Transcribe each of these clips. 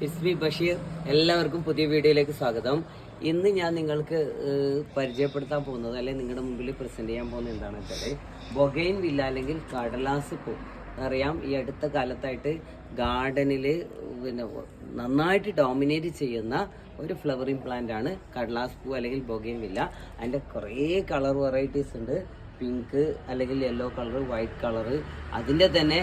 It's me Basheer. എല്ലാവർക്കും പുതിയ വീഡിയോയിലേക്ക് സ്വാഗതം. ഇന്ന് ഞാൻ നിങ്ങൾക്ക് പരിചയപ്പെടുത്താൻ പോകുന്നത് അല്ലെങ്കിൽ നിങ്ങളുടെ മുമ്പിൽ പ്രസന്റ് ചെയ്യാൻ പോകുന്നത് എന്താണെന്ന് വെച്ചാൽ ബൊഗൈൻ വില്ല അല്ലെങ്കിൽ കടലാസ് പൂ. അറിയാം, ഈ അടുത്ത കാലത്തായിട്ട് ഗാർഡനിൽ പിന്നെ നന്നായിട്ട് ഡോമിനേറ്റ് ചെയ്യുന്ന ഒരു ഫ്ലവറിങ് പ്ലാന്റ് ആണ് കടലാസ് പൂ അല്ലെങ്കിൽ ബൊഗൈൻ വില്ല. അതിൻ്റെ കുറേ കളർ വെറൈറ്റീസ് ഉണ്ട്. പിങ്ക് അല്ലെങ്കിൽ യെല്ലോ കളർ, വൈറ്റ് കളറ്, അതിൻ്റെ തന്നെ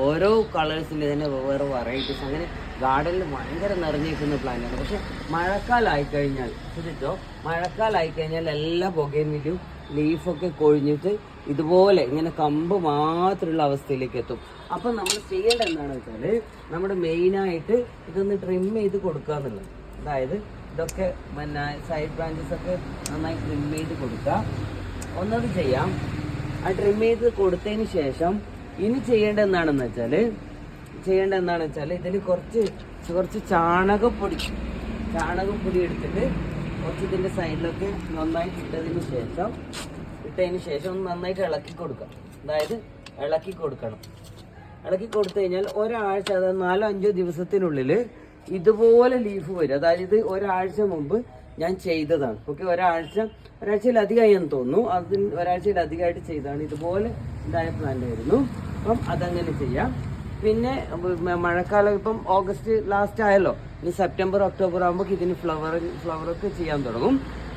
ഓരോ കളേഴ്സിൻ്റെ തന്നെ വേറെ വെറൈറ്റീസ്. അങ്ങനെ ഗാർഡനിൽ ഭയങ്കര നിറഞ്ഞിരിക്കുന്ന പ്ലാന്റാണ്. പക്ഷെ മഴക്കാലമായിക്കഴിഞ്ഞാൽ ശ്രദ്ധിച്ചോ, മഴക്കാലമായിക്കഴിഞ്ഞാൽ എല്ലാ ബൊഗൈൻവില്ലും ലീഫൊക്കെ കൊഴിഞ്ഞിട്ട് ഇതുപോലെ ഇങ്ങനെ കമ്പ് മാത്രമുള്ള അവസ്ഥയിലേക്ക് എത്തും. അപ്പം നമ്മൾ ചെയ്യേണ്ടത് എന്താണെന്ന് വെച്ചാൽ നമ്മുടെ മെയിനായിട്ട് ഇതൊന്ന് ട്രിം ചെയ്ത് കൊടുക്കുക എന്നുള്ളത്. അതായത് ഇതൊക്കെ പിന്നെ സൈഡ് ബ്രാഞ്ചസ് ഒക്കെ നന്നായി ട്രിം ചെയ്ത് കൊടുക്കുക. ഒന്നുകൂടി ചെയ്യാം. ആ ട്രിം ചെയ്ത് കൊടുത്തതിന് ശേഷം ഇനി ചെയ്യേണ്ടത് എന്താണെന്ന് വെച്ചാൽ ഇതിൽ കുറച്ച് ചാണകപ്പൊടി എടുത്തിട്ട് കുറച്ച് ഇതിൻ്റെ സൈഡിലൊക്കെ നന്നായി ഇട്ടതിന് ശേഷം ഒന്ന് നന്നായിട്ട് ഇളക്കി കൊടുക്കാം. അതായത് ഇളക്കി കൊടുത്തു കഴിഞ്ഞാൽ ഒരാഴ്ച, അതായത് 4-5 ദിവസത്തിനുള്ളിൽ ഇതുപോലെ ലീഫ് വരും. അതായത് ഇത് ഒരാഴ്ച മുമ്പ് ഞാൻ ചെയ്തതാണ്. ഓക്കെ, ഒരാഴ്ചയിലധികമായി എന്ന് തോന്നുന്നു. ഒരാഴ്ചയിലധികമായിട്ട് ചെയ്തതാണ്. ഇതുപോലെ ഇതായ പ്ലാന്റ് ആയിരുന്നു. അപ്പം അതങ്ങനെ ചെയ്യാം. പിന്നെ മഴക്കാലം ഇപ്പം ഓഗസ്റ്റ് ലാസ്റ്റ് ആയല്ലോ, ഇനി സെപ്റ്റംബർ ഒക്ടോബർ ആകുമ്പോൾ ഇതിന് ഫ്ലവറൊക്കെ ചെയ്യാൻ തുടങ്ങും.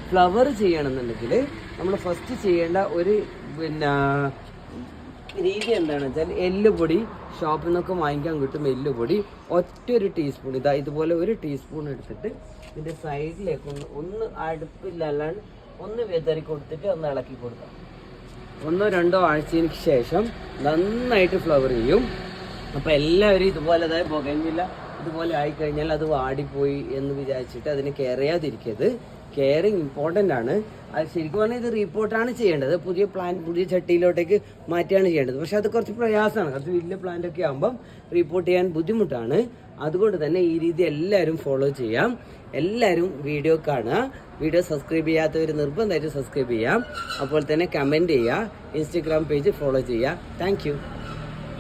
ഫ്ലവർ ചെയ്യണമെന്നുണ്ടെങ്കിൽ നമ്മൾ ഫസ്റ്റ് ചെയ്യേണ്ട ഒരു രീതി എന്താണെന്ന് വെച്ചാൽ എല്ലുപൊടി ഷോപ്പിൽ നിന്നൊക്കെ വാങ്ങിക്കാൻ കിട്ടും. എല്ലുപൊടി ഒരു ടീസ്പൂൺ, ഇതുപോലെ ഒരു ടീസ്പൂൺ എടുത്തിട്ട് ഇതിൻ്റെ സൈഡിലേക്ക് ഒന്ന് അടുപ്പില്ലാണ്ട് ഒന്ന് വിതറി കൊടുത്തിട്ട് ഒന്ന് ഇളക്കി കൊടുക്കാം. 1-2 ആഴ്ചയ്ക്ക് ശേഷം നന്നായിട്ട് ഫ്ലവർ ചെയ്യും. അപ്പോൾ എല്ലാവരും ഇതുപോലെ, അതായത് ബൊഗൈൻവില്ല ഇതുപോലെ ആയിക്കഴിഞ്ഞാൽ അത് വാടിപ്പോയി എന്ന് വിചാരിച്ചിട്ട് അതിനെ കെയർ ചെയ്യാതിരിക്കരുത്. കെയറിങ് ഇമ്പോർട്ടൻ്റ് ആണ്. അത് ശരിക്കും പറഞ്ഞാൽ ഇത് റീപ്പോർട്ടാണ് ചെയ്യേണ്ടത്. പുതിയ ചട്ടിയിലോട്ടേക്ക് മാറ്റിയാണ് ചെയ്യേണ്ടത്. പക്ഷെ അത് കുറച്ച് പ്രയാസമാണ്. കുറച്ച് വലിയ പ്ലാന്റ് ഒക്കെ ആകുമ്പം റീപ്പോർട്ട് ചെയ്യാൻ ബുദ്ധിമുട്ടാണ്. അതുകൊണ്ട് തന്നെ ഈ രീതി എല്ലാവരും ഫോളോ ചെയ്യാം. എല്ലാവരും വീഡിയോ കാണുക. വീഡിയോ സബ്സ്ക്രൈബ് ചെയ്യാത്തവർ നിർബന്ധമായിട്ട് സബ്സ്ക്രൈബ് ചെയ്യാം. അപ്പോൾ തന്നെ കമൻറ്റ് ചെയ്യുക. ഇൻസ്റ്റഗ്രാം പേജ് ഫോളോ ചെയ്യുക. താങ്ക്